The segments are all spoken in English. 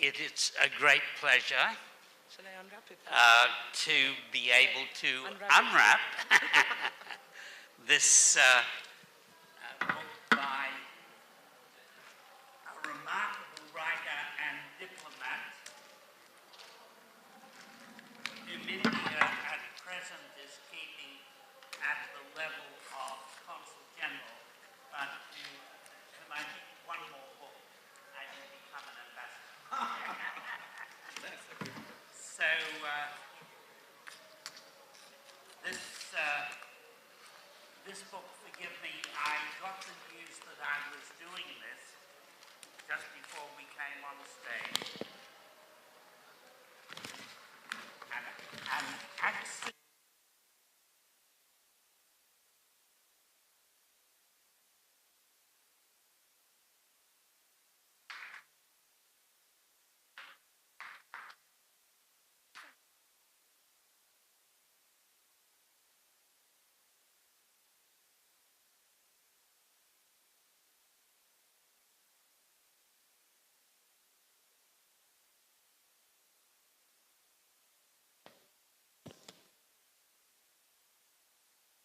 it is a great pleasure Shall I unwrap it? to be able to unwrap this book by a remarkable writer and diplomat who India at present is keeping at the level of Consul General, but whom I think one more book I will become an ambassador. So this book, forgive me, I got the news that I was doing this just before we came on stage. And accident.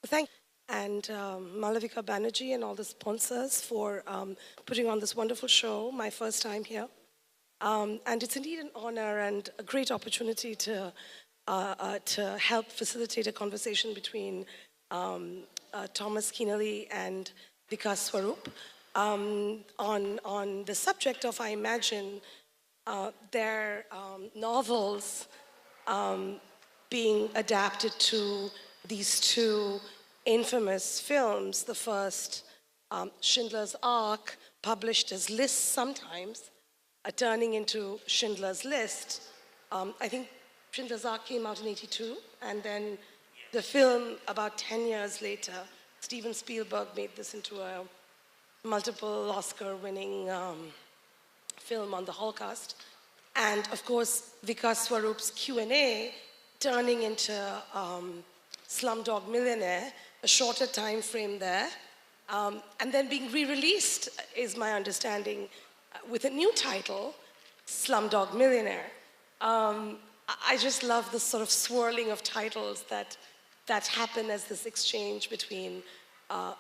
Thank you. And Dibakar Banerjee and all the sponsors for putting on this wonderful show, my first time here. And it's indeed an honor and a great opportunity to help facilitate a conversation between Thomas Keneally and Vikas Swarup on the subject of, I imagine, their novels being adapted to these two infamous films. The first, Schindler's Ark, published as lists sometimes, turning into Schindler's List. I think Schindler's Ark came out in '82, and then the film, about 10 years later, Steven Spielberg made this into a multiple Oscar-winning film on the Holocaust. And of course, Vikas Swarup's Q&A turning into Slumdog Millionaire, a shorter time frame there, and then being re-released, is my understanding, with a new title, Slumdog Millionaire. I just love the sort of swirling of titles that happen as this exchange between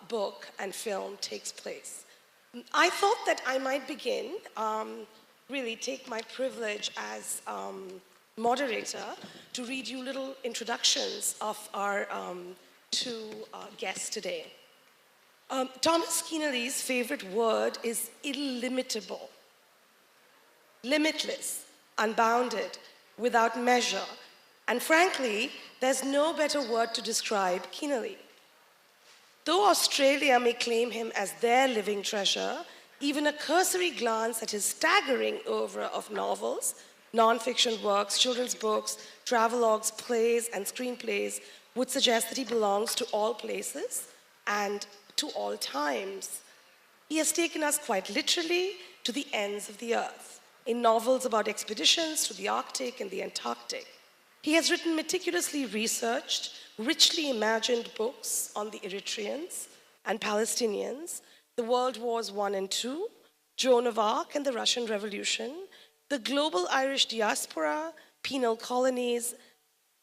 book and film takes place. I thought that I might begin, really take my privilege as moderator to read you little introductions of our two guests today. Thomas Kenelly's favorite word is illimitable, limitless, unbounded, without measure, and frankly, there's no better word to describe Keneally. Though Australia may claim him as their living treasure, even a cursory glance at his staggering oeuvre of novels, non-fiction works, children's books, travelogues, plays, and screenplays would suggest that he belongs to all places and to all times. He has taken us quite literally to the ends of the earth, in novels about expeditions to the Arctic and the Antarctic. He has written meticulously researched, richly imagined books on the Eritreans and Palestinians, the World Wars I and II, Joan of Arc and the Russian Revolution, the global Irish diaspora, penal colonies,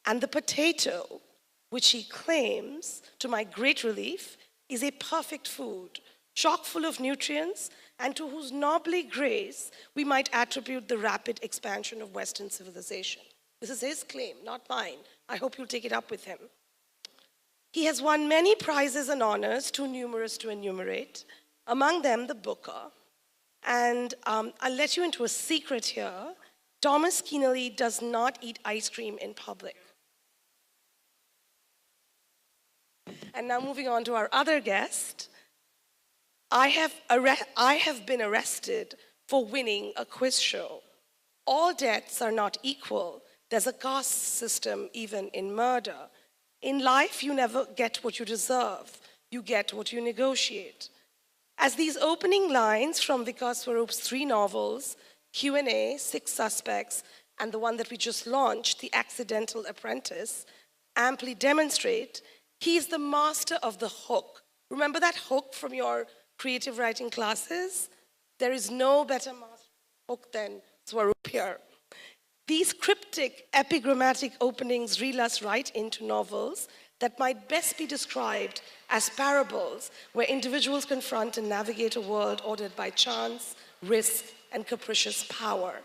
and the potato, which he claims, to my great relief, is a perfect food, chock full of nutrients, and to whose knobly grace we might attribute the rapid expansion of Western civilization. This is his claim, not mine. I hope you'll take it up with him. He has won many prizes and honors, too numerous to enumerate, among them the Booker. And I'll let you into a secret here. Thomas Keneally does not eat ice cream in public. And now moving on to our other guest. I have been arrested for winning a quiz show. All debts are not equal. There's a caste system even in murder. In life, you never get what you deserve. You get what you negotiate. As these opening lines from Vikas Swarup's 3 novels, Q&A, 6 Suspects, and the one that we just launched, The Accidental Apprentice, amply demonstrate, he is the master of the hook. Remember that hook from your creative writing classes? There is no better master of the hook than Swarup here. These cryptic, epigrammatic openings reel us right into novels that might best be described as parables where individuals confront and navigate a world ordered by chance, risk, and capricious power.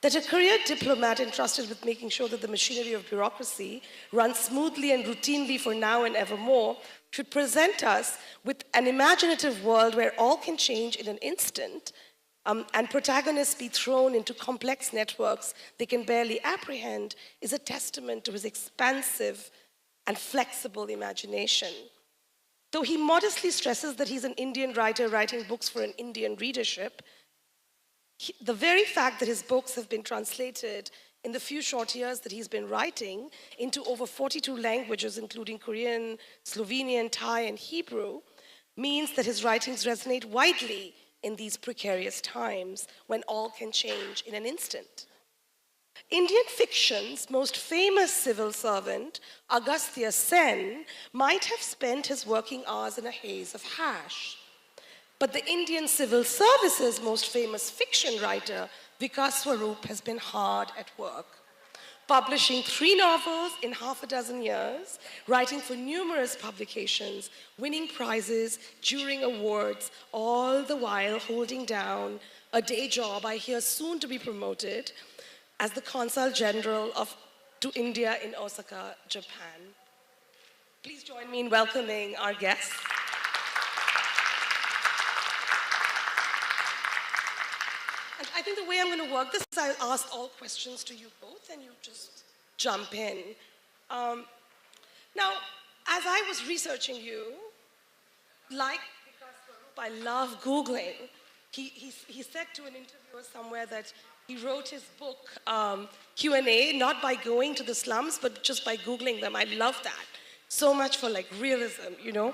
That a career diplomat entrusted with making sure that the machinery of bureaucracy runs smoothly and routinely for now and evermore should present us with an imaginative world where all can change in an instant, and protagonists be thrown into complex networks they can barely apprehend, is a testament to his expansive and flexible imagination. Though he modestly stresses that he's an Indian writer writing books for an Indian readership, the very fact that his books have been translated in the few short years that he's been writing into over 42 languages, including Korean, Slovenian, Thai, and Hebrew, means that his writings resonate widely in these precarious times when all can change in an instant. Indian fiction's most famous civil servant, Agastya Sen, might have spent his working hours in a haze of hash. But the Indian civil service's most famous fiction writer, Vikas Swarup, has been hard at work, publishing 3 novels in half a dozen years, writing for numerous publications, winning prizes, juring awards, all the while holding down a day job, I hear soon to be promoted, as the Consul General to India in Osaka, Japan. Please join me in welcoming our guests. And I think the way I'm going to work this is I'll ask all questions to you both and you just jump in. Now, as I was researching you, like Vikas Swarup, I love Googling. He said to an interviewer somewhere that he wrote his book, Q&A, not by going to the slums, but just by Googling them. I love that. So much for like realism, you know?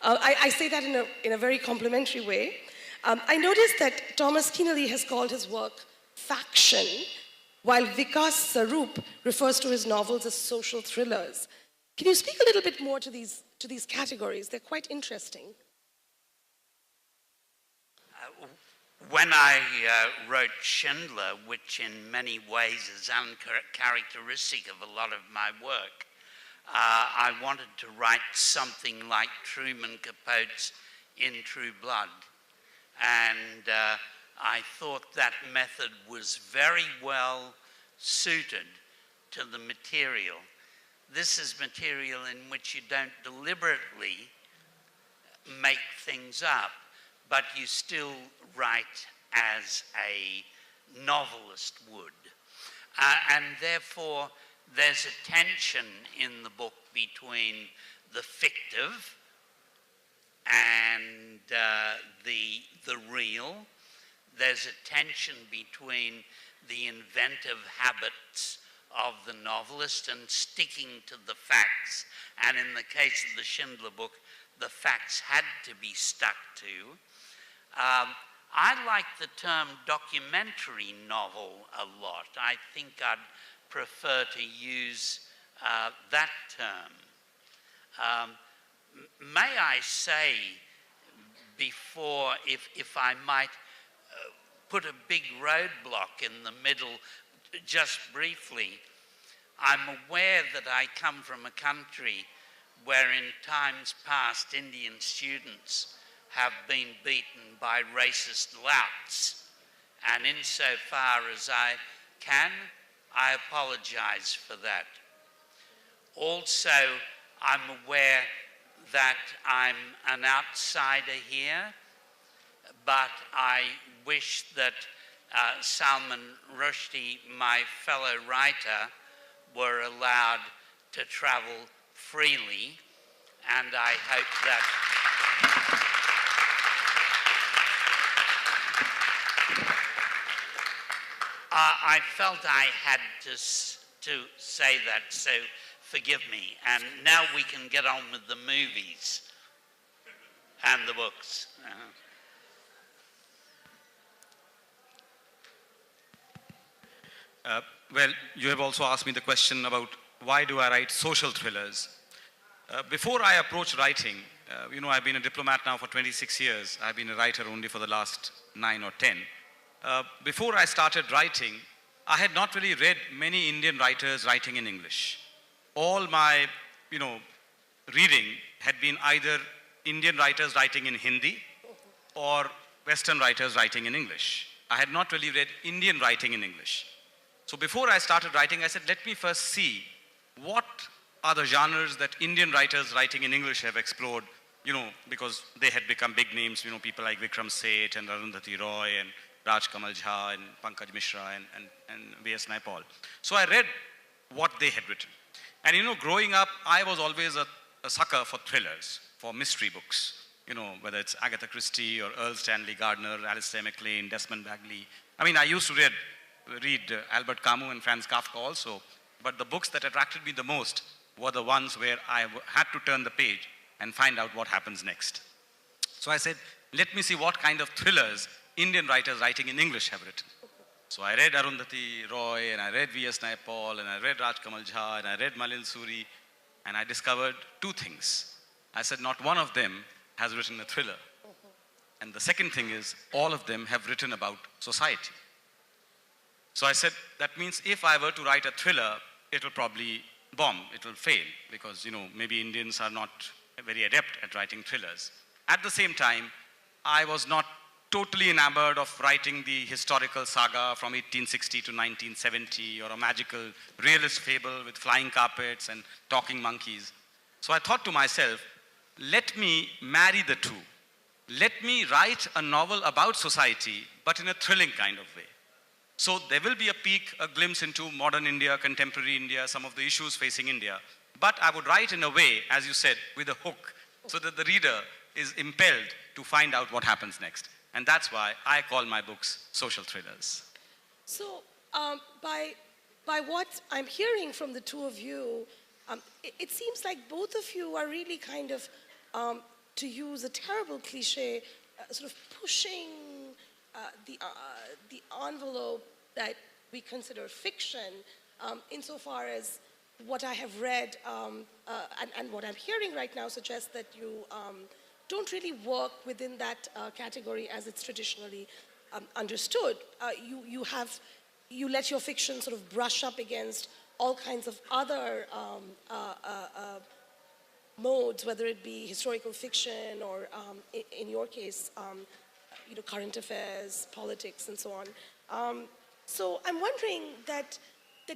I say that in a very complimentary way. I noticed that Thomas Keneally has called his work faction, while Vikas Swarup refers to his novels as social thrillers. Can you speak a little bit more to these categories? They're quite interesting. When I wrote Schindler, which in many ways is uncharacteristic of a lot of my work, I wanted to write something like Truman Capote's In True Blood. And I thought that method was very well suited to the material. This is material in which you don't deliberately make things up, but you still write as a novelist would. And therefore, there's a tension in the book between the fictive and the real. There's a tension between the inventive habits of the novelist and sticking to the facts. And in the case of the Schindler book, the facts had to be stuck to. I like the term documentary novel a lot. I think I'd prefer to use that term. May I say before, if I might put a big roadblock in the middle, just briefly, I'm aware that I come from a country where in times past Indian students have been beaten by racist louts. And insofar as I can, I apologize for that. Also, I'm aware that I'm an outsider here, but I wish that Salman Rushdie, my fellow writer, were allowed to travel freely, and I hope that I felt I had to say that, so forgive me. And now we can get on with the movies and the books. Well, you have also asked me the question about why do I write social thrillers. Before I approached writing, I've been a diplomat now for 26 years. I've been a writer only for the last 9 or 10. before I started writing, I had not really read many Indian writers writing in English. All my, reading had been either Indian writers writing in Hindi or Western writers writing in English. I had not really read Indian writing in English. So before I started writing, I said, let me first see what are the genres that Indian writers writing in English have explored, because they had become big names, people like Vikram Seth and Arundhati Roy and Raj Kamal Jha and Pankaj Mishra and V.S. Naipaul. So I read what they had written. And growing up, I was always a sucker for thrillers, for mystery books. Whether it's Agatha Christie or Earl Stanley Gardner, Alistair MacLean, Desmond Bagley. I mean, I used to read Albert Camus and Franz Kafka also, but the books that attracted me the most were the ones where I had to turn the page and find out what happens next. So I said, let me see what kind of thrillers Indian writers writing in English have written. So I read Arundhati Roy, and I read V.S. Naipaul, and I read Raj Kamal Jha, and I read Malin Suri, and I discovered two things. I said, not one of them has written a thriller. And the second thing is, all of them have written about society. So I said, that means if I were to write a thriller, it will probably bomb, it will fail, because, maybe Indians are not very adept at writing thrillers. At the same time, I was not totally enamored of writing the historical saga from 1860 to 1970, or a magical realist fable with flying carpets and talking monkeys. So I thought to myself, let me marry the two. Let me write a novel about society, but in a thrilling kind of way. So there will be a peek, a glimpse into modern India, contemporary India, some of the issues facing India. But I would write in a way, as you said, with a hook, so that the reader is impelled to find out what happens next. And that's why I call my books social thrillers. So by what I'm hearing from the two of you, it seems like both of you are really kind of, to use a terrible cliche, sort of pushing the envelope that we consider fiction, insofar as what I have read and what I'm hearing right now suggests that you don't really work within that category as it's traditionally understood. You let your fiction sort of brush up against all kinds of other modes, whether it be historical fiction or, in your case, current affairs, politics, and so on. So I'm wondering that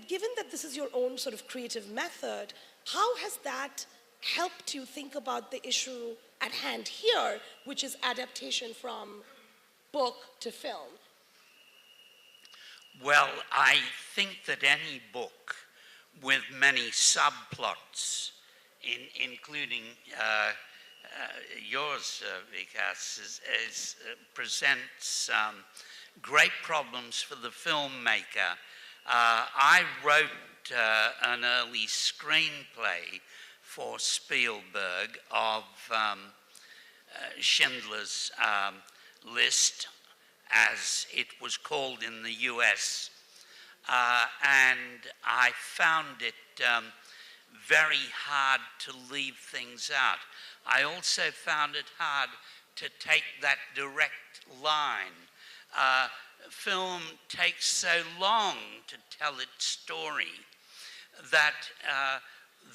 given that this is your own sort of creative method, how has that helped you think about the issue at hand here, which is adaptation from book to film? Well, I think that any book with many subplots, including yours, Vikas, presents great problems for the filmmaker. I wrote an early screenplay for Spielberg of Schindler's List, as it was called in the US, and I found it very hard to leave things out. I also found it hard to take that direct line. Film takes so long to tell its story that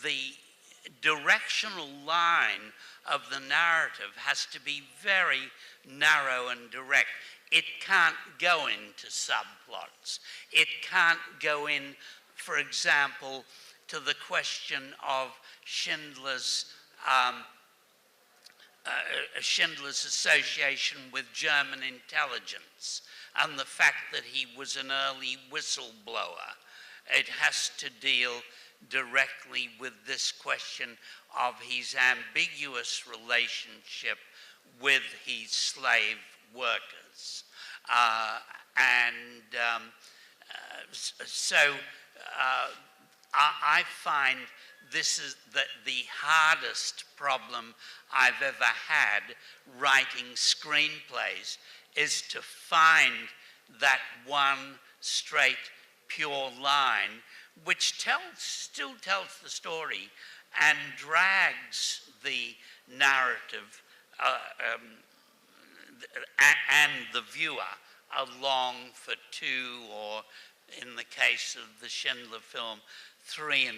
the directional line of the narrative has to be very narrow and direct. It can't go into subplots. It can't go in, for example, to the question of Schindler's association with German intelligence and the fact that he was an early whistleblower. It has to deal directly with this question of his ambiguous relationship with his slave workers. I find this is the hardest problem I've ever had writing screenplays, is to find that one straight, pure line which still tells the story and drags the narrative and the viewer along for 2, or in the case of the Schindler film, 3¼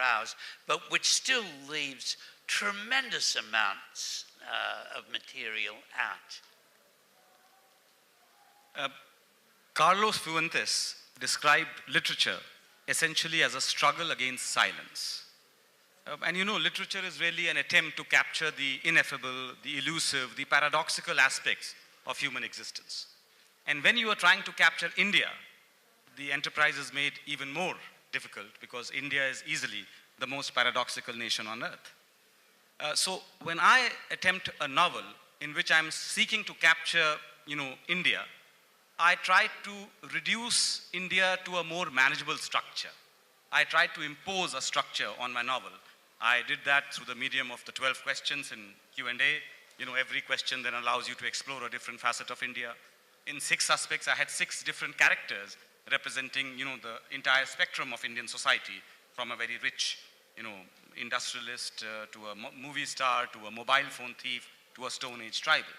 hours, but which still leaves tremendous amounts of material out. Carlos Fuentes described literature essentially as a struggle against silence. And you know, literature is really an attempt to capture the ineffable, the elusive, the paradoxical aspects of human existence. And when you are trying to capture India, the enterprise is made even more difficult because India is easily the most paradoxical nation on earth. So when I attempt a novel in which I'm seeking to capture, you know, India, I try to reduce India to a more manageable structure. I try to impose a structure on my novel. I did that through the medium of the 12 questions in Q&A. You know, every question then allows you to explore a different facet of India. In 6 suspects, I had 6 different characters representing, you know, the entire spectrum of Indian society, from a very rich, you know, industrialist to a movie star, to a mobile phone thief, to a Stone Age tribal.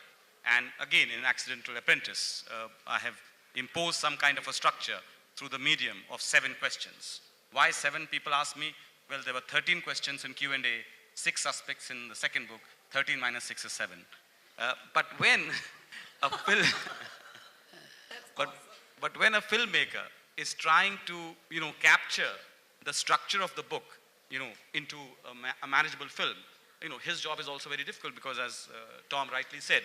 And again, in Accidental Apprentice, I have imposed some kind of a structure through the medium of 7 questions. Why 7, people ask me? Well, there were 13 questions in Q&A, 6 suspects in the second book, 13 minus 6 is 7. But when a but when a filmmaker is trying to, you know, capture the structure of the book, you know, into a manageable film, you know, his job is also very difficult because, as Tom rightly said,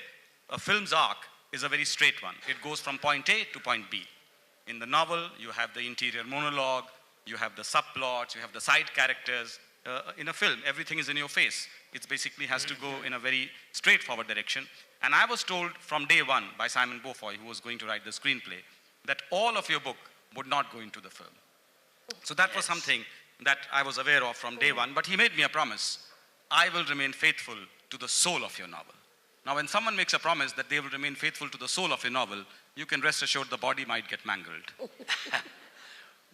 a film's arc is a very straight one. It goes from point A to point B. In the novel, you have the interior monologue, you have the subplots, you have the side characters. In a film, everything is in your face. It basically has to go in a very straightforward direction. And I was told from day one by Simon Beaufoy, who was going to write the screenplay, that all of your book would not go into the film. So that was something that I was aware of from day one, but he made me a promise. I will remain faithful to the soul of your novel. Now, when someone makes a promise that they will remain faithful to the soul of your novel, you can rest assured the body might get mangled.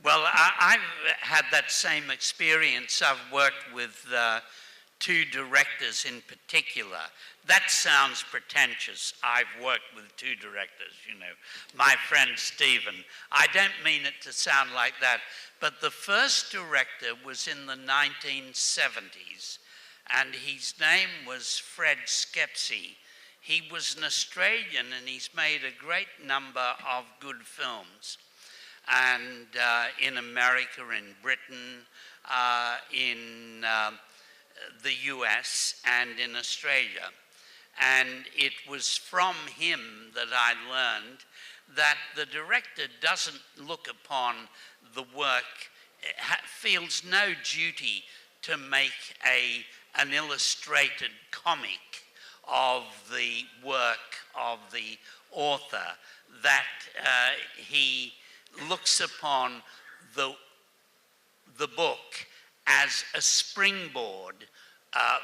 Well, I've had that same experience. I've worked with 2 directors in particular. That sounds pretentious. I've worked with 2 directors, you know. My friend Stephen. I don't mean it to sound like that, but the first director was in the 1970s, and his name was Fred Skepsey. He was an Australian, and he's made a great number of good films. And in America, in Britain, in the US, and in Australia. And it was from him that I learned that the director doesn't look upon the work, feels no duty to make an illustrated comic of the work of the author, that he looks upon the book as a springboard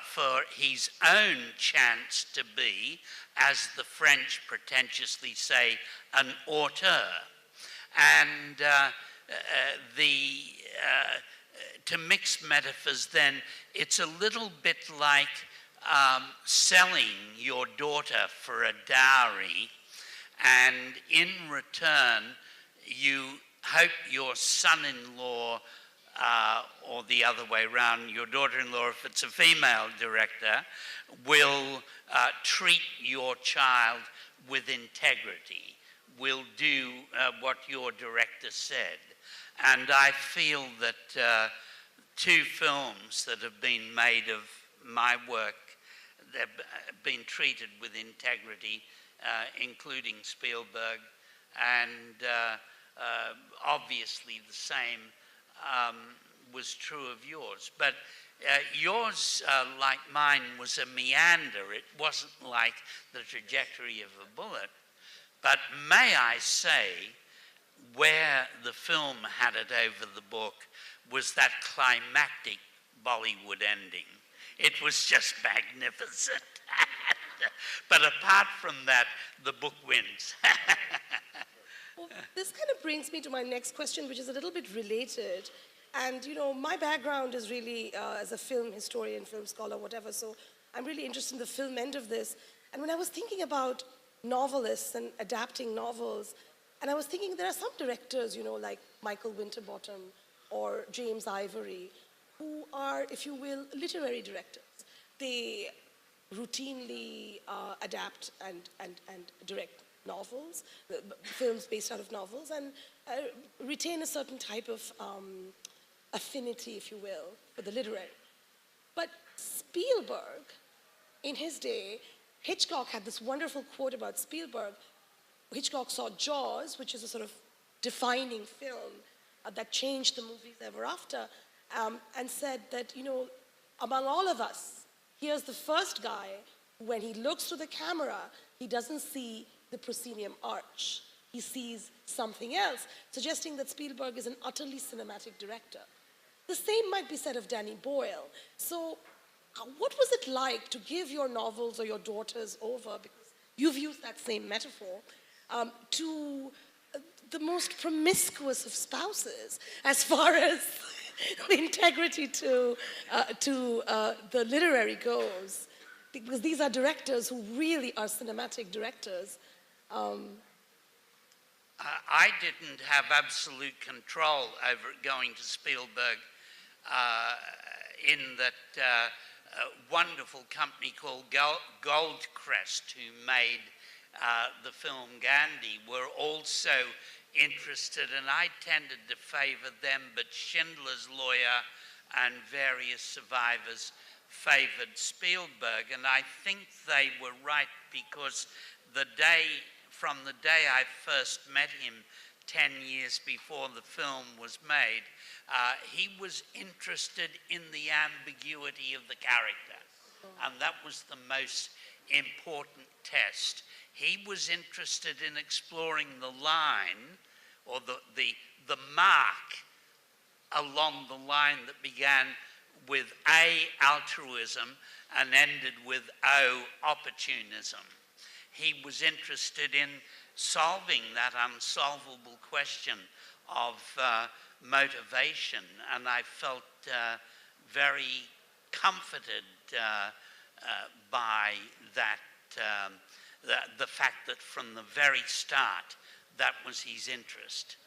for his own chance to be, as the French pretentiously say, an auteur. And to mix metaphors then, it's a little bit like selling your daughter for a dowry, and in return, you hope your son-in-law, or the other way around, your daughter-in-law, if it's a female director, will treat your child with integrity, will do what your director said. And I feel that 2 films that have been made of my work, they've been treated with integrity, including Spielberg, and obviously the same was true of yours. But yours, like mine, was a meander. It wasn't like the trajectory of a bullet. But may I say, where the film had it over the book was that climactic Bollywood ending. It was just magnificent. But apart from that, the book wins. Well, this kind of brings me to my next question, which is a little bit related. And, you know, my background is really as a film historian, film scholar, whatever, so I'm really interested in the film end of this. And when I was thinking about novelists and adapting novels, And I was thinking there are some directors, you know, like Michael Winterbottom or James Ivory, who are, if you will, literary directors. They routinely adapt and direct novels, films based out of novels, and retain a certain type of affinity, if you will, for the literary. But Spielberg, in his day, Hitchcock had this wonderful quote about Spielberg. Hitchcock saw Jaws, which is a sort of defining film that changed the movies ever after, and said that, you know, among all of us, here's the first guy, when he looks through the camera, he doesn't see the proscenium arch. He sees something else, suggesting that Spielberg is an utterly cinematic director. The same might be said of Danny Boyle. So what was it like to give your novels or your daughters over, because you've used that same metaphor, to the most promiscuous of spouses as far as integrity to the literary goes? Because these are directors who really are cinematic directors. I didn't have absolute control over it going to Spielberg in that wonderful company called Goldcrest, who made the film Gandhi, were also interested, and I tended to favor them, but Schindler's Lawyer and various survivors favored Spielberg, and I think they were right, because from the day I first met him 10 years before the film was made, he was interested in the ambiguity of the character, and that was the most important test. He was interested in exploring the line, or the mark along the line that began with A, altruism, and ended with O, opportunism. He was interested in solving that unsolvable question of motivation, and I felt very comforted by that, the fact that from the very start, that was his interest.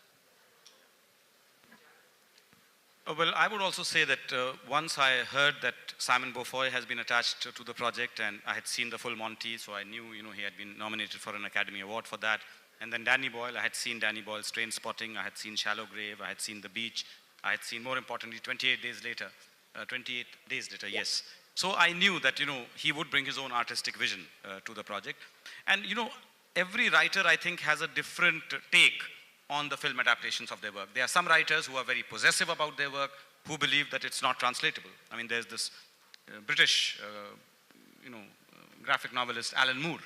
Well, I would also say that once I heard that Simon Beaufoy has been attached to the project, and I had seen the full Monty, so I knew, you know, he had been nominated for an Academy Award for that. And then Danny Boyle, I had seen Danny Boyle's Train Spotting, I had seen Shallow Grave, I had seen The Beach, I had seen, more importantly, 28 Days Later, yes. So I knew that, you know, he would bring his own artistic vision to the project. And, you know, every writer, I think, has a different take on the film adaptations of their work. There are some writers who are very possessive about their work, who believe that it's not translatable. I mean, there's this British, graphic novelist, Alan Moore,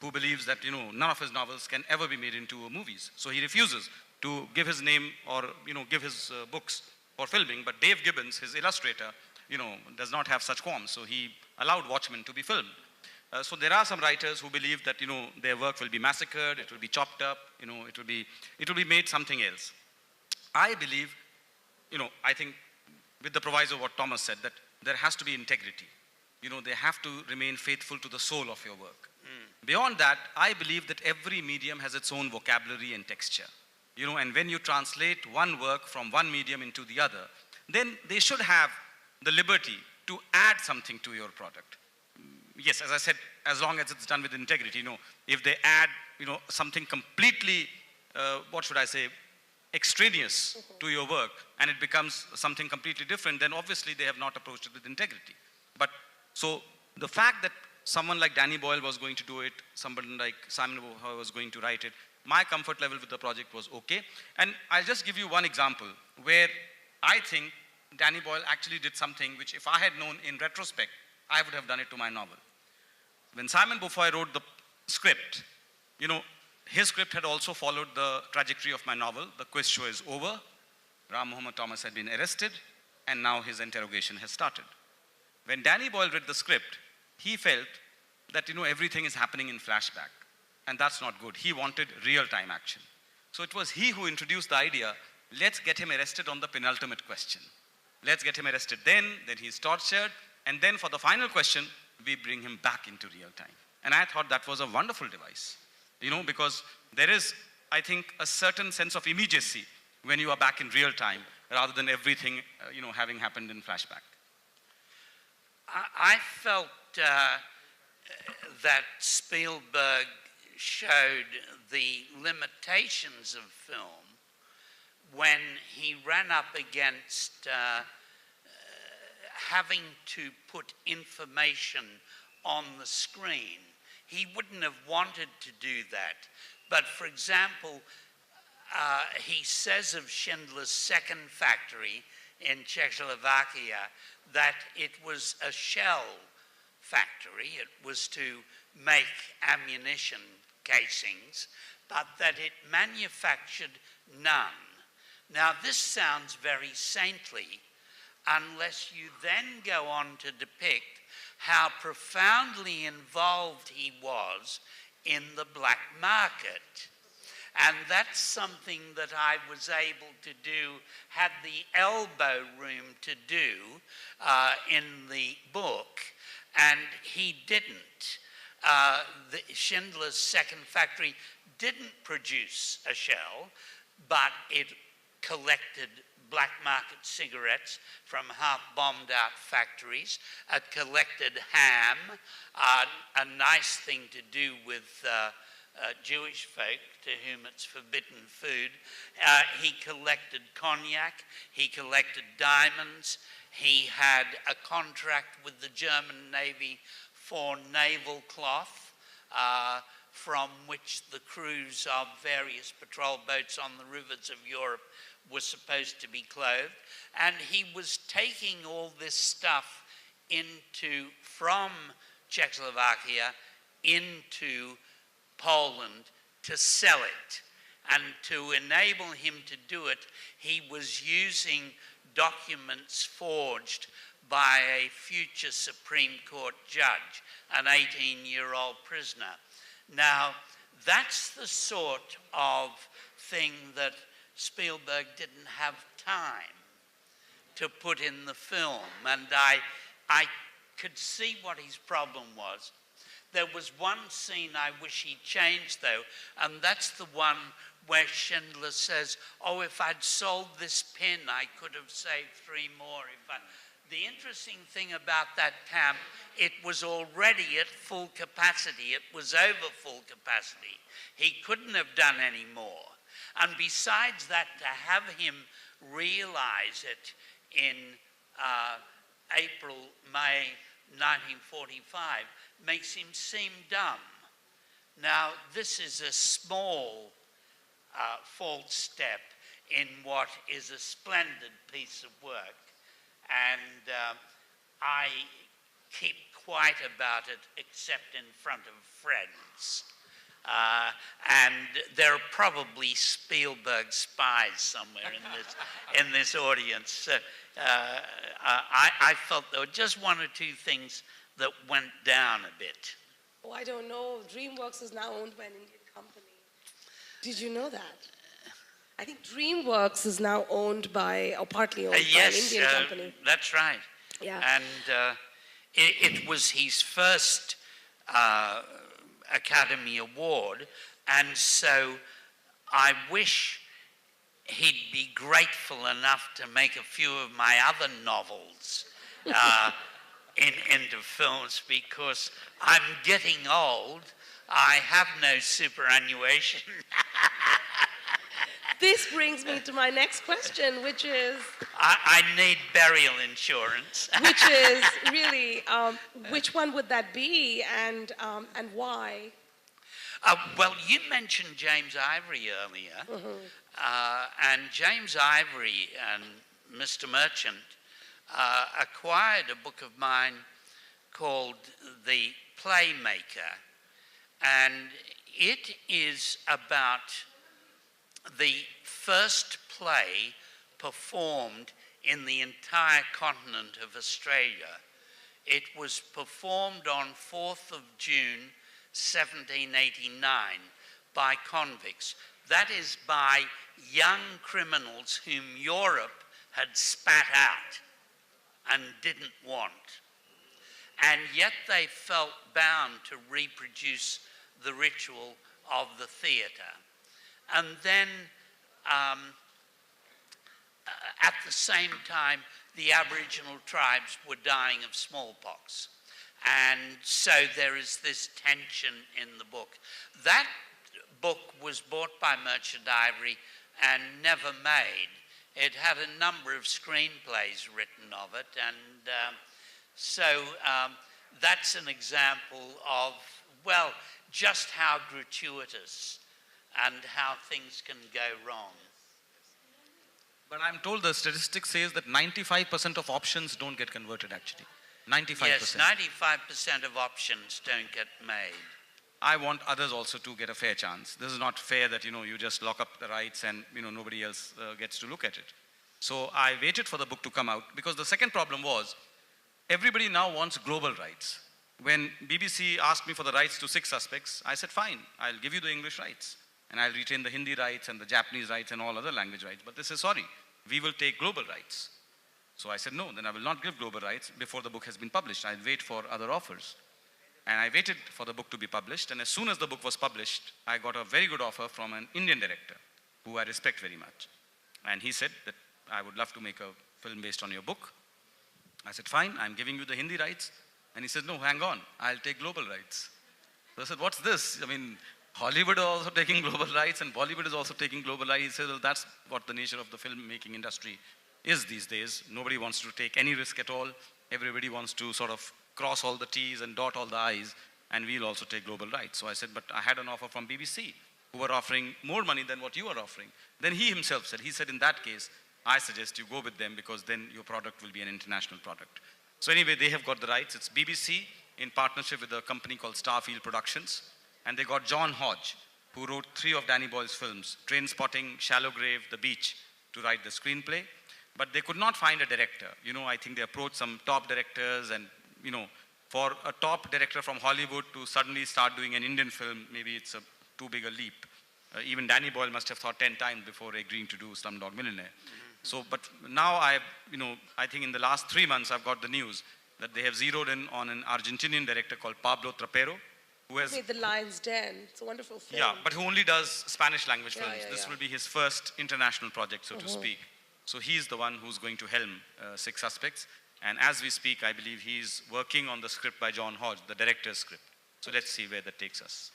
who believes that, you know, none of his novels can ever be made into movies. So he refuses to give his name or, you know, give his books for filming. But Dave Gibbons, his illustrator, you know, does not have such qualms. So he allowed Watchmen to be filmed. So there are some writers who believe that, you know, their work will be massacred, it will be chopped up, you know, it will be made something else. I believe, you know, I think with the proviso of what Thomas said, that there has to be integrity. You know, they have to remain faithful to the soul of your work. Beyond that, I believe that every medium has its own vocabulary and texture. You know, and when you translate one work from one medium into the other, then they should have the liberty to add something to your product. Yes, as I said, as long as it's done with integrity, you know, if they add, you know, something completely, extraneous to your work, and it becomes something completely different, then obviously they have not approached it with integrity. But, so, the fact that someone like Danny Boyle was going to do it, somebody like Simon Beaufoy was going to write it, my comfort level with the project was okay. And I'll just give you one example where I think Danny Boyle actually did something which, if I had known in retrospect, I would have done it to my novel. When Simon Beaufoy wrote the script, you know, his script had also followed the trajectory of my novel. The quiz show is over. Ram Mohammed Thomas had been arrested, and now his interrogation has started. When Danny Boyle read the script, he felt that, you know, everything is happening in flashback, and that's not good. He wanted real-time action. So it was he who introduced the idea, let's get him arrested on the penultimate question. Let's get him arrested then he's tortured, and then for the final question, we bring him back into real time. And I thought that was a wonderful device, you know, because there is I think, a certain sense of immediacy when you are back in real time, rather than everything, having happened in flashback. I felt that Spielberg showed the limitations of film when he ran up against having to put information on the screen. He wouldn't have wanted to do that. But for example, he says of Schindler's second factory in Czechoslovakia that it was a shell factory. It was to make ammunition casings, but that it manufactured none. Now, this sounds very saintly, unless you then go on to depict how profoundly involved he was in the black market. And that's something that I was able to do, had the elbow room to do in the book, and he didn't. Schindler's second factory didn't produce a shell, but it collected black market cigarettes from half-bombed out factories. It collected ham, a nice thing to do with Jewish folk to whom it's forbidden food. He collected cognac, he collected diamonds, he had a contract with the German Navy for naval cloth, from which the crews of various patrol boats on the rivers of Europe were supposed to be clothed. And he was taking all this stuff from Czechoslovakia into Poland to sell it. And to enable him to do it, he was using documents forged by a future Supreme Court judge, an 18-year-old prisoner. Now, that's the sort of thing that Spielberg didn't have time to put in the film. And I could see what his problem was. There was one scene I wish he'd changed, though, and that's the one where Schindler says, oh, if I'd sold this pin, I could have saved 3 more. The interesting thing about that camp, it was already at full capacity. It was over full capacity. He couldn't have done any more. And besides that, to have him realize it in April, May 1945 makes him seem dumb. Now, this is a small false step in what is a splendid piece of work. And I keep quiet about it except in front of friends. And there are probably Spielberg spies somewhere in this audience. I felt there were just 1 or 2 things that went down a bit. Oh, I don't know. DreamWorks is now owned by an Indian company. Did you know that? I think DreamWorks is now owned by, or partly owned by an Indian company. That's right. Yeah. And it was his first Academy Award, and so I wish he'd be grateful enough to make a few of my other novels into films, because I'm getting old. I have no superannuation. This brings me to my next question, which is... I need burial insurance. Which is really, which one would that be, and why? Well, you mentioned James Ivory earlier. Mm-hmm. And James Ivory and Mr. Merchant acquired a book of mine called The Playmaker. And it is about the first play performed in the entire continent of Australia. It was performed on 4th of June, 1789, by convicts. That is, by young criminals whom Europe had spat out and didn't want. And yet they felt bound to reproduce the ritual of the theatre. And then at the same time, the Aboriginal tribes were dying of smallpox. And so there is this tension in the book. That book was bought by Merchant Ivory and never made. It had a number of screenplays written of it, and so that's an example of, well, just how gratuitous and how things can go wrong. But I'm told the statistic says that 95% of options don't get converted actually. 95%. Yes, 95% of options don't get made. I want others also to get a fair chance. This is not fair that, you just lock up the rights and, nobody else gets to look at it. So I waited for the book to come out because the second problem was everybody now wants global rights. When BBC asked me for the rights to 6 suspects, I said, fine, I'll give you the English rights and I'll retain the Hindi rights and the Japanese rights and all other language rights. But they said, sorry, we will take global rights. So I said, no, then I will not give global rights before the book has been published. I'll wait for other offers. And I waited for the book to be published, and as soon as the book was published, I got a very good offer from an Indian director, who I respect very much. And he said that I would love to make a film based on your book. I said, fine, I'm giving you the Hindi rights. And he said, no, hang on, I'll take global rights. So I said, what's this? I mean, Hollywood is also taking global rights, and Bollywood is also taking global rights. He said, well, that's what the nature of the filmmaking industry is these days. Nobody wants to take any risk at all. Everybody wants to sort of cross all the T's and dot all the I's, and we'll also take global rights. So I said, but I had an offer from BBC, who were offering more money than what you are offering. Then he himself said, in that case, I suggest you go with them because then your product will be an international product. So anyway, they have got the rights. It's BBC in partnership with a company called Starfield Productions, and they got John Hodge, who wrote 3 of Danny Boyle's films, Trainspotting, Shallow Grave, The Beach, to write the screenplay. But they could not find a director. I think they approached some top directors and, for a top director from Hollywood to suddenly start doing an Indian film, maybe it's too big a leap. Even Danny Boyle must have thought 10 times before agreeing to do Slumdog Millionaire. So, but now I think in the last 3 months, I've got the news that they have zeroed in on an Argentinian director called Pablo Trapero, who has made The Lion's Den. It's a wonderful film. Yeah, but who only does Spanish language films. This will be his first international project, so to speak. So he's the one who's going to helm 6 Suspects. And as we speak, I believe he's working on the script by John Hodge, the director's script. So let's see where that takes us.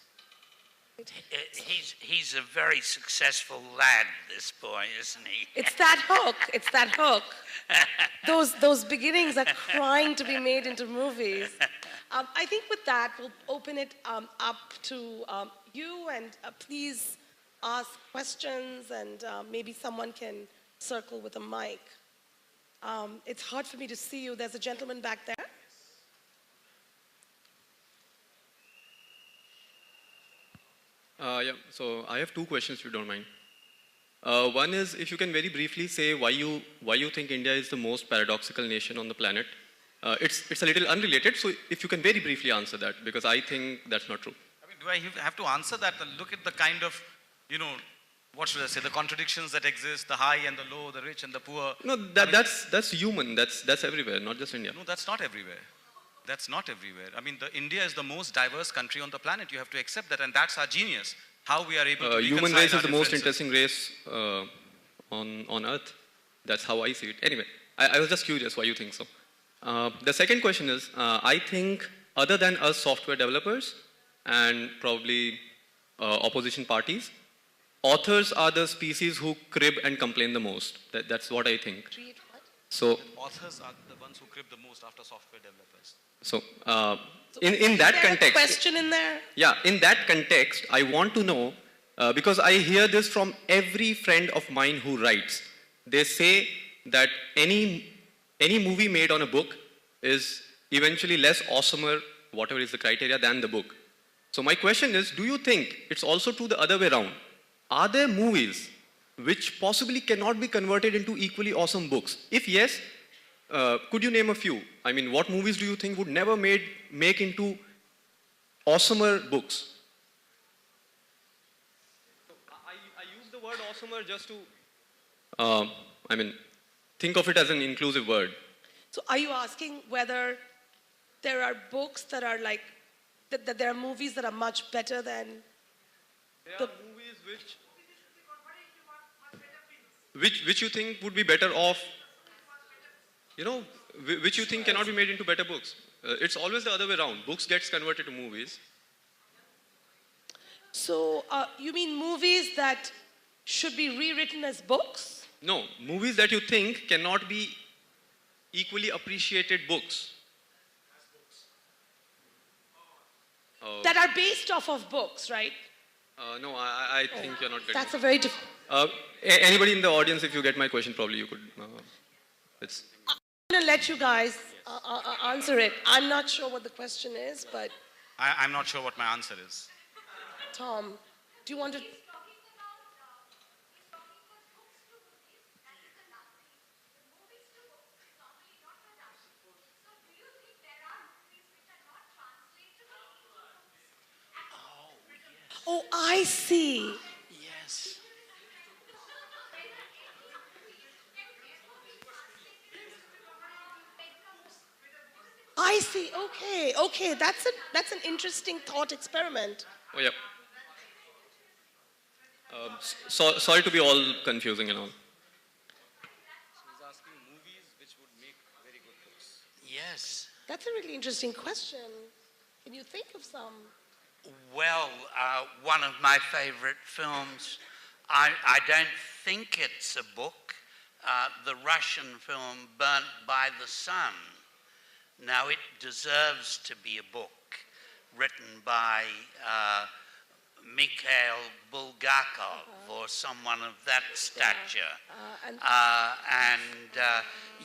He's a very successful lad, this boy, isn't he? It's that hook. It's that hook. Those beginnings are crying to be made into movies. I think with that, we'll open it up to you, and please ask questions, and maybe someone can circle with a mic. It's hard for me to see you. There's a gentleman back there. Yeah, so I have 2 questions if you don't mind. One is if you can very briefly say why you think India is the most paradoxical nation on the planet. It's a little unrelated, so if you can very briefly answer that, because I think that's not true. I mean, do I have to answer that? Look at the kind of, what should I say, the contradictions that exist, the high and the low, the rich and the poor. No, that's human, that's everywhere, not just India. No, that's not everywhere. That's not everywhere. I mean, India is the most diverse country on the planet. You have to accept that, and that's our genius. How we are able to human race is the most interesting race on Earth. That's how I see it. Anyway, I was just curious why you think so. The second question is, I think other than us software developers and probably opposition parties, authors are the species who crib and complain the most. That's what I think. So authors are the ones who crib the most after software developers. So in that context, question in there? Yeah, in that context, I want to know, because I hear this from every friend of mine who writes. They say that any movie made on a book is eventually less awesomer, whatever is the criteria, than the book. So my question is, do you think it's also true the other way around? Are there movies which possibly cannot be converted into equally awesome books? If yes, could you name a few? I mean, what movies do you think would never make into awesomer books? So I use the word awesomer just to, think of it as an inclusive word. So are you asking whether there are books that are like, that there are movies that are much better than... There are movies which which you think would be better off, you know, which you think cannot be made into better books. It's always the other way around. Books gets converted to movies. So you mean movies that should be rewritten as books? No, movies that you think cannot be equally appreciated books. That are based off of books, right? No, I think you're not getting That's a very different... anybody in the audience, if you get my question, probably you could... it's... I'm going to let you guys answer it. I'm not sure what the question is, but... I'm not sure what my answer is. Tom, do you want to... Oh, I see. Yes. I see. Okay, okay. That's an interesting thought experiment. Oh, yeah. Sorry to be all confusing and all. He's asking movies which would make very good books. Yes. That's a really interesting question. Can you think of some? Well, one of my favorite films, I don't think it's a book, the Russian film Burnt by the Sun. Now, it deserves to be a book written by Mikhail Bulgakov or someone of that stature.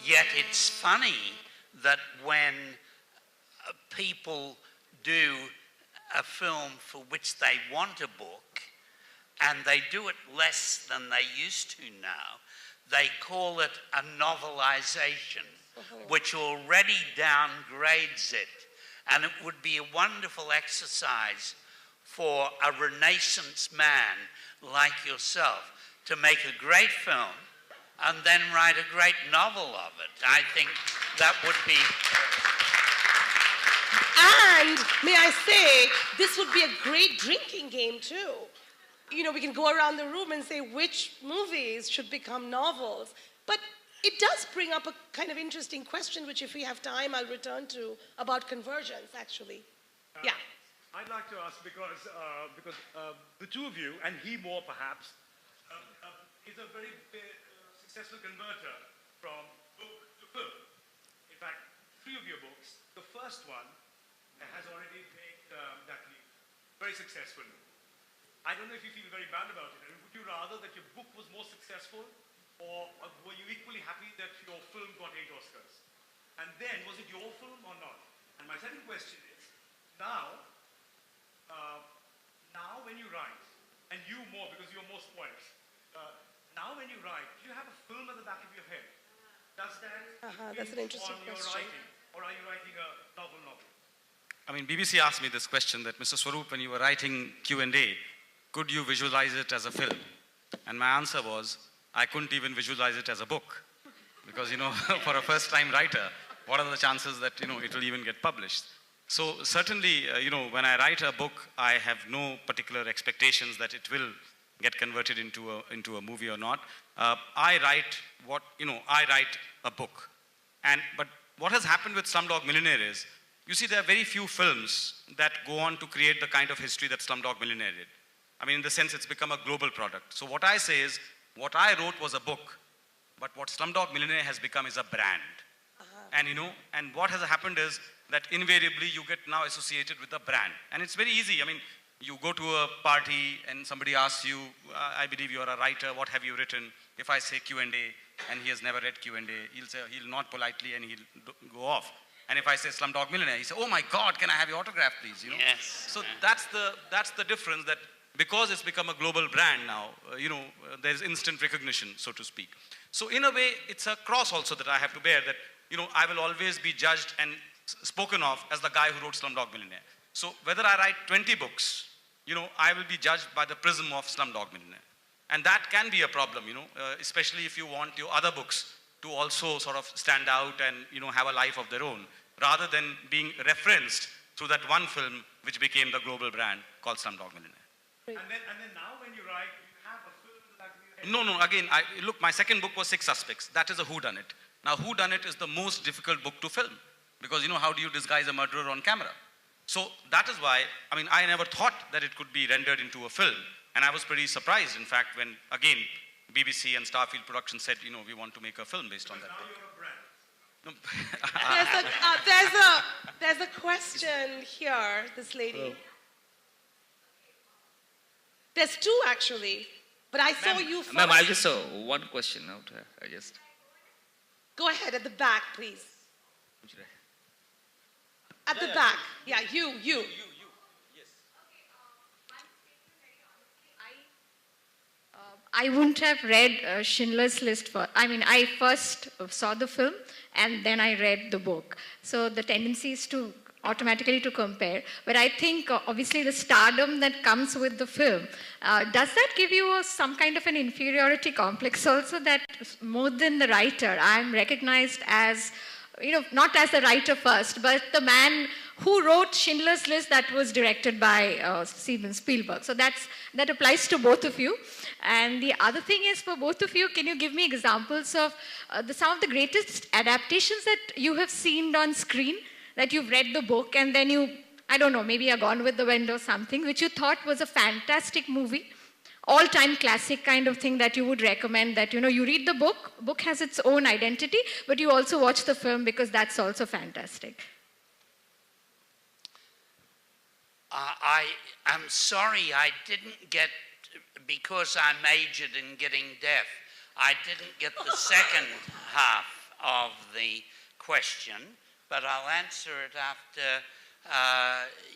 Yet it's funny that when people do a film for which they want a book, and they do it less than they used to now, they call it a novelization, which already downgrades it. And it would be a wonderful exercise for a Renaissance man like yourself to make a great film and then write a great novel of it. I think that would be... And, may I say, this would be a great drinking game, too. You know, we can go around the room and say which movies should become novels. But it does bring up a kind of interesting question, which if we have time, I'll return to, about conversions, actually. Yeah. I'd like to ask, because the two of you, and he more perhaps, is a very successful converter from book to film. In fact, 3 of your books, the first one has already made that leap very successfully. I don't know if you feel very bad about it. I mean, would you rather that your book was more successful, or were you equally happy that your film got 8 Oscars? And then, was it your film or not? And my second question is, now when you write, and you more because you're more spoiled, now when you write, do you have a film at the back of your head? Does that that's an interesting on your question. writing, or are you writing a novel? I mean, BBC asked me this question that, Mr. Swarup, when you were writing Q&A, could you visualize it as a film? And my answer was, I couldn't even visualize it as a book. Because, you know, for a first-time writer, what are the chances that, you know, it will even get published? So certainly, you know, when I write a book, I have no particular expectations that it will get converted into a movie or not. I write a book. But what has happened with Slumdog Millionaire is, you see, there are very few films that go on to create the kind of history that Slumdog Millionaire did. I mean, in the sense, it's become a global product. So what I say is, what I wrote was a book, but what Slumdog Millionaire has become is a brand. And, you know, and what has happened is that invariably you get now associated with a brand. And it's very easy. I mean, you go to a party and somebody asks you, I believe you are a writer, what have you written? If I say Q&A and he has never read Q&A, he'll nod politely and he'll go off. And if I say Slumdog Millionaire, he says, oh my God, can I have your autograph, please? You know? Yes. So that's the difference, that because it's become a global brand now, there's instant recognition, so to speak. So in a way, it's a cross also that I have to bear, that, you know, I will always be judged and spoken of as the guy who wrote Slumdog Millionaire. So whether I write 20 books, you know, I will be judged by the prism of Slumdog Millionaire. And that can be a problem, you know, especially if you want your other books to also sort of stand out and, you know, have a life of their own, rather than being referenced through that one film which became the global brand called Slumdog Millionaire. And then now when you write, you have a film in the back of your head. No, again, look, my second book was Six Suspects. That is a whodunit. Now, whodunit is the most difficult book to film because, you know, how do you disguise a murderer on camera? So that is why, I mean, I never thought that it could be rendered into a film. And I was pretty surprised, in fact, when, again, BBC and Starfield Productions said, you know, we want to make a film based on that book. No. There's a question here, this lady. Hello. There's two, actually. But I saw you first. Ma'am, I'll just one question out. I just. Go ahead, at the back, please. At the back. Yeah, you. I wouldn't have read Schindler's List I first saw the film and then I read the book. So the tendency is to automatically to compare. But I think obviously the stardom that comes with the film, does that give you some kind of an inferiority complex also, that more than the writer, I'm recognized as, not as the writer first, but the man who wrote Schindler's List that was directed by Steven Spielberg. So that applies to both of you. And the other thing is, for both of you, can you give me examples of some of the greatest adaptations that you have seen on screen, that you've read the book and then you, I don't know, maybe a Gone with the Wind or something, which you thought was a fantastic movie, all-time classic kind of thing that you would recommend, that, you read the book has its own identity, but you also watch the film because that's also fantastic. I am sorry I didn't get, because I majored in getting deaf, I didn't get the second half of the question, but I'll answer it after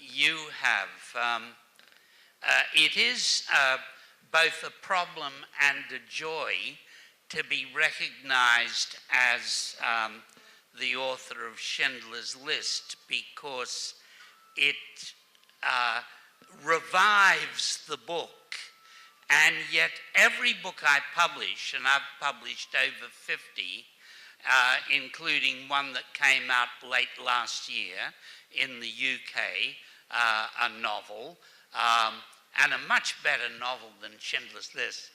you have. It is both a problem and a joy to be recognized as the author of Schindler's List, because it revives the book. And yet every book I publish, and I've published over 50, including one that came out late last year in the UK, a novel, and a much better novel than Schindler's List.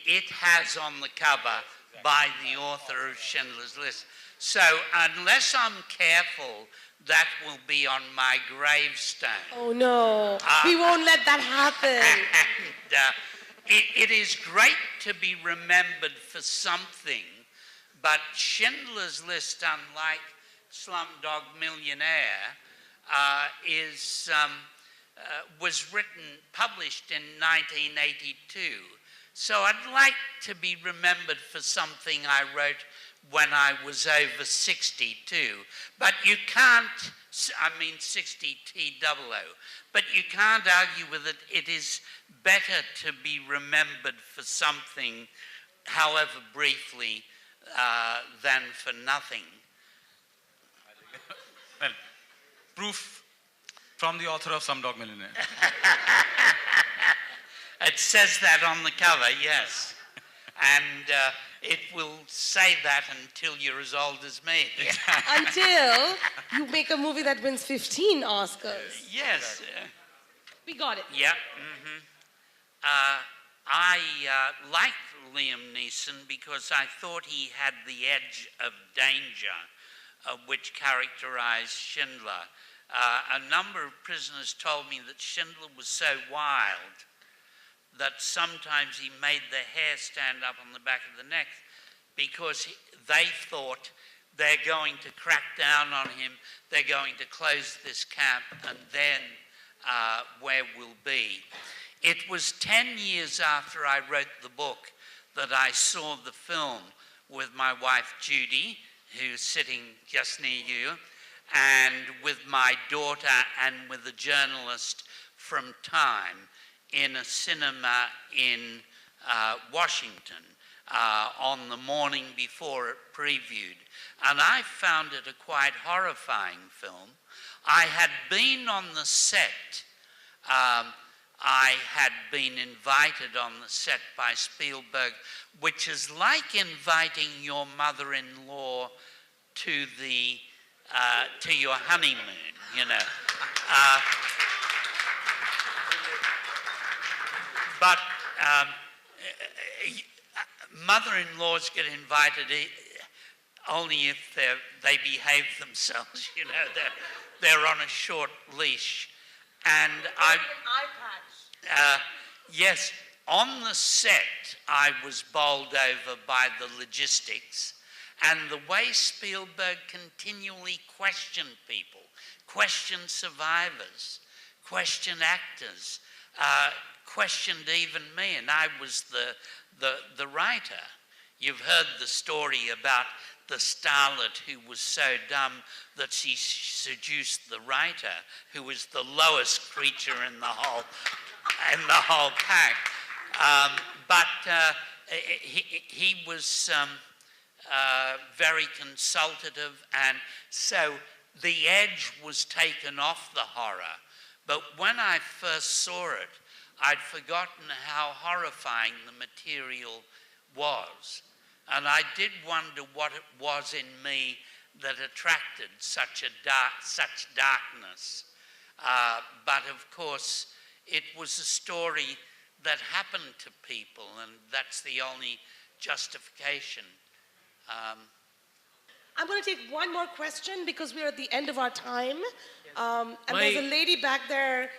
It has on the cover by the author of Schindler's List. So unless I'm careful, that will be on my gravestone. Oh no, we won't let that happen. And, it is great to be remembered for something, but Schindler's List, unlike Slumdog Millionaire, was published in 1982. So I'd like to be remembered for something I wrote when I was over 62. But you can't, 60 TOO, but you can't argue with it. It is better to be remembered for something, however briefly, than for nothing. Well, proof from the author of Slumdog Millionaire. It says that on the cover, yes. And it will say that until you're as old as me. Until you make a movie that wins 15 Oscars. Yes. We got it. Yeah. I liked Liam Neeson because I thought he had the edge of danger, which characterized Schindler. A number of prisoners told me that Schindler was so wild that sometimes he made the hair stand up on the back of the neck because they thought they're going to crack down on him, they're going to close this camp, and then where we'll be. It was 10 years after I wrote the book that I saw the film with my wife Judy, who's sitting just near you, and with my daughter and with a journalist from Time in a cinema in Washington on the morning before it previewed. And I found it a quite horrifying film. I had been on the set. I had been invited on the set by Spielberg, which is like inviting your mother-in-law to your honeymoon, But um, mother-in-laws get invited only if they behave themselves, you know, they're on a short leash. And yes, on the set, I was bowled over by the logistics and the way Spielberg continually questioned people, questioned survivors, questioned actors, questioned even me, and I was the writer. You've heard the story about the starlet who was so dumb that she seduced the writer, who was the lowest creature in the whole pack. He was very consultative, and so the edge was taken off the horror. But when I first saw it, I'd forgotten how horrifying the material was. And I did wonder what it was in me that attracted such darkness. But of course, it was a story that happened to people, and that's the only justification. I'm going to take one more question because we're at the end of our time. And there's a lady back there,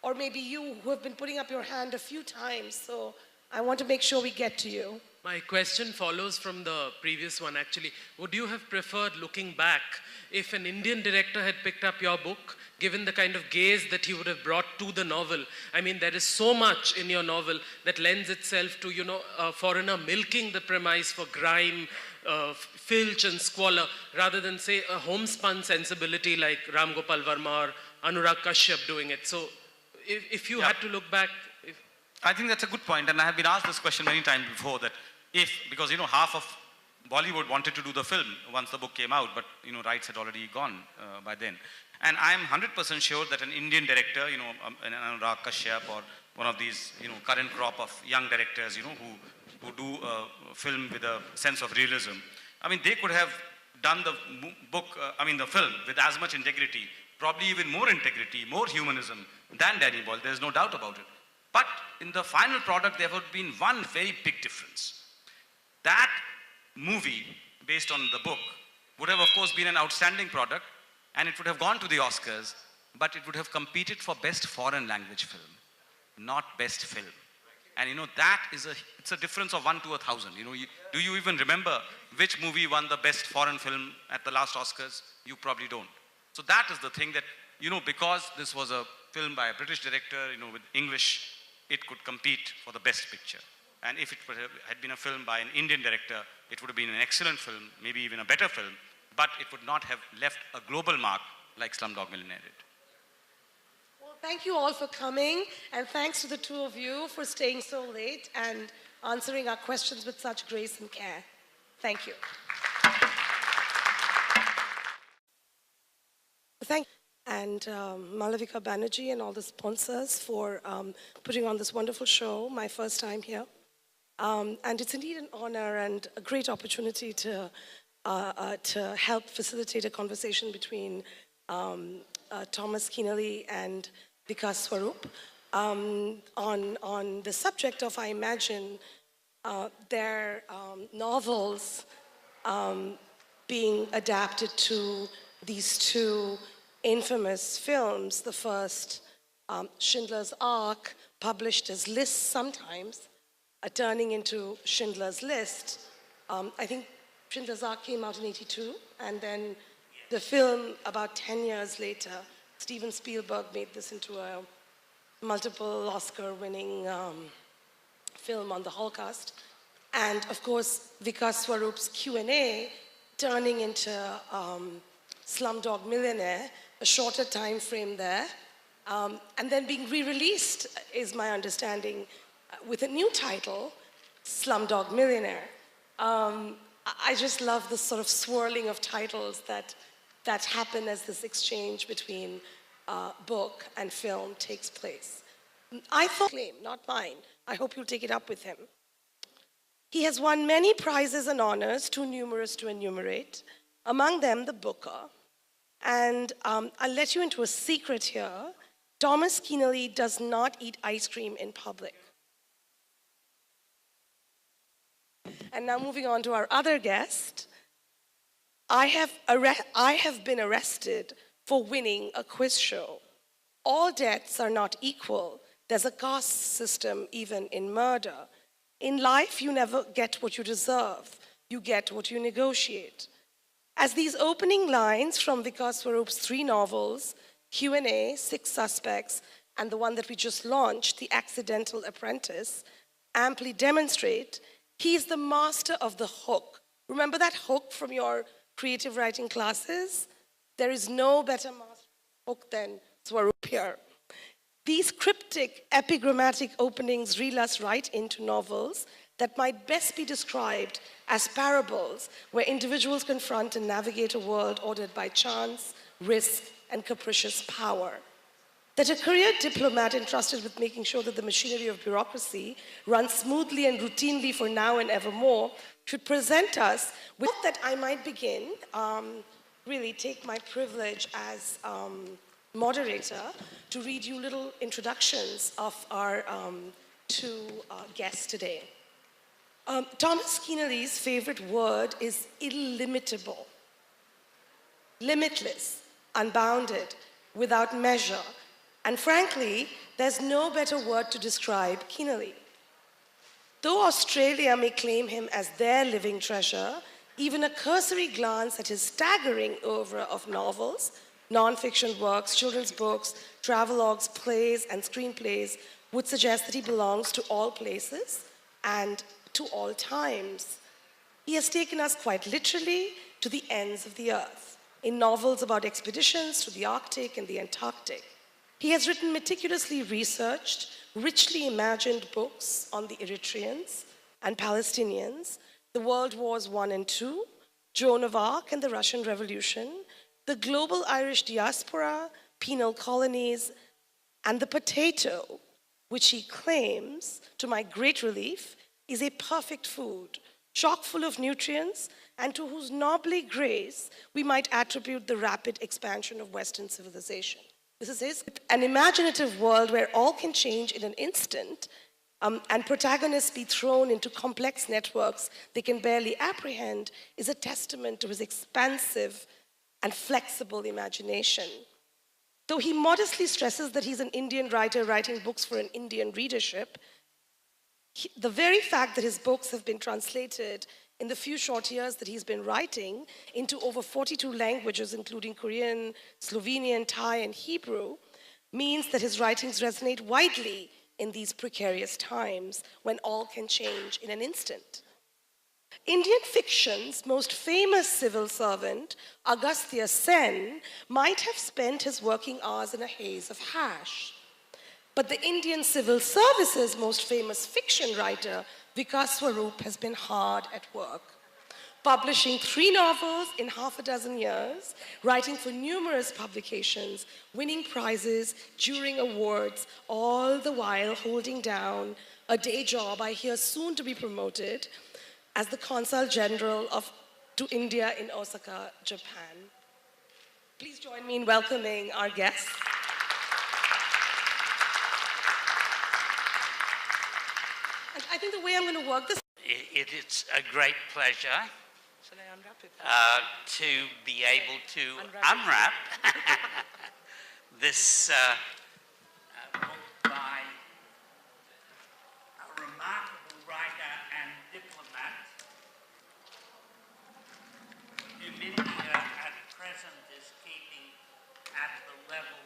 or maybe you, who have been putting up your hand a few times. So I want to make sure we get to you. My question follows from the previous one, actually. Would you have preferred, looking back, if an Indian director had picked up your book, given the kind of gaze that he would have brought to the novel? I mean, there is so much in your novel that lends itself to, you know, a foreigner milking the premise for grime, filch and squalor, rather than, say, a homespun sensibility like Ram Gopal Verma or Anurag Kashyap doing it. So if you had to look back... I think that's a good point, and I have been asked this question many times before, that because, you know, half of Bollywood wanted to do the film once the book came out, but, you know, rights had already gone by then. And I'm 100% sure that an Indian director, you know, an Anurag Kashyap or one of these, you know, current crop of young directors, you know, who do a film with a sense of realism, I mean, they could have done the the film with as much integrity, probably even more integrity, more humanism than Danny Boyle. There's no doubt about it. But in the final product, there would have been one very big difference. That movie, based on the book, would have, of course, been an outstanding product, and it would have gone to the Oscars, but it would have competed for Best Foreign Language Film, not Best Film. And, you know, it's a difference of 1 to 1,000. You know, do you even remember which movie won the Best Foreign Film at the last Oscars? You probably don't. So that is the thing that, you know, because this was a film by a British director, you know, with English, it could compete for the Best Picture. And if it had been a film by an Indian director, it would have been an excellent film, maybe even a better film, but it would not have left a global mark like Slumdog Millionaire did. Well, thank you all for coming, and thanks to the two of you for staying so late and answering our questions with such grace and care. Thank you. Thank you. And Malavika Banerjee and all the sponsors for putting on this wonderful show, my first time here. And it's indeed an honor and a great opportunity to help facilitate a conversation between Thomas Keneally and Vikas Swarup on the subject of, I imagine, their novels being adapted to these two infamous films. The first, Schindler's Ark, published as lists sometimes, turning into Schindler's List. I think Schindler's Ark came out in '82, and then the film, about 10 years later, Steven Spielberg made this into a multiple Oscar-winning film on the Holocaust. And of course, Vikas Swarup's Q&A turning into Slumdog Millionaire, a shorter time frame there, and then being re-released, is my understanding, with a new title, Slumdog Millionaire. I just love the sort of swirling of titles that happen as this exchange between book and film takes place. I thought, claim, not mine. I hope you'll take it up with him. He has won many prizes and honors, too numerous to enumerate, among them the Booker. And I'll let you into a secret here. Thomas Keneally does not eat ice cream in public. And now moving on to our other guest. I have been arrested for winning a quiz show. All deaths are not equal. There's a caste system even in murder. In life, you never get what you deserve. You get what you negotiate. As these opening lines from Vikas Swarup's 3 novels, Q&A, 6 Suspects, and the one that we just launched, The Accidental Apprentice, amply demonstrate, he is the master of the hook. Remember that hook from your creative writing classes? There is no better master hook than Swarup here. These cryptic, epigrammatic openings reel us right into novels that might best be described as parables where individuals confront and navigate a world ordered by chance, risk, and capricious power. That a career diplomat entrusted with making sure that the machinery of bureaucracy runs smoothly and routinely for now and evermore should present us with that I might begin, really take my privilege as moderator to read you little introductions of our 2 guests today. Thomas Keneally's favorite word is illimitable, limitless, unbounded, without measure. And frankly, there's no better word to describe Keneally. Though Australia may claim him as their living treasure, even a cursory glance at his staggering oeuvre of novels, non-fiction works, children's books, travelogues, plays, and screenplays would suggest that he belongs to all places and to all times. He has taken us quite literally to the ends of the earth, in novels about expeditions to the Arctic and the Antarctic. He has written meticulously researched, richly imagined books on the Eritreans and Palestinians, the World Wars I and II, Joan of Arc and the Russian Revolution, the global Irish diaspora, penal colonies, and the potato, which he claims, to my great relief, is a perfect food, chock full of nutrients, and to whose knobly grace we might attribute the rapid expansion of Western civilization. This is his. An imaginative world where all can change in an instant, and protagonists be thrown into complex networks they can barely apprehend, is a testament to his expansive and flexible imagination. Though he modestly stresses that he's an Indian writer writing books for an Indian readership, the very fact that his books have been translated in the few short years that he's been writing into over 42 languages, including Korean, Slovenian, Thai, and Hebrew, means that his writings resonate widely in these precarious times when all can change in an instant. Indian fiction's most famous civil servant, Agastya Sen, might have spent his working hours in a haze of hash. But the Indian civil service's most famous fiction writer, Vikas Swarup, has been hard at work, publishing 3 novels in half a dozen years, writing for numerous publications, winning prizes, juring awards, all the while holding down a day job I hear soon to be promoted as the Consul General to India in Osaka, Japan. Please join me in welcoming our guests. And I think the way I'm going to work this... It's a great pleasure Shall I unwrap it? to be able to unwrap this book by a remarkable writer and diplomat who at present is keeping at the level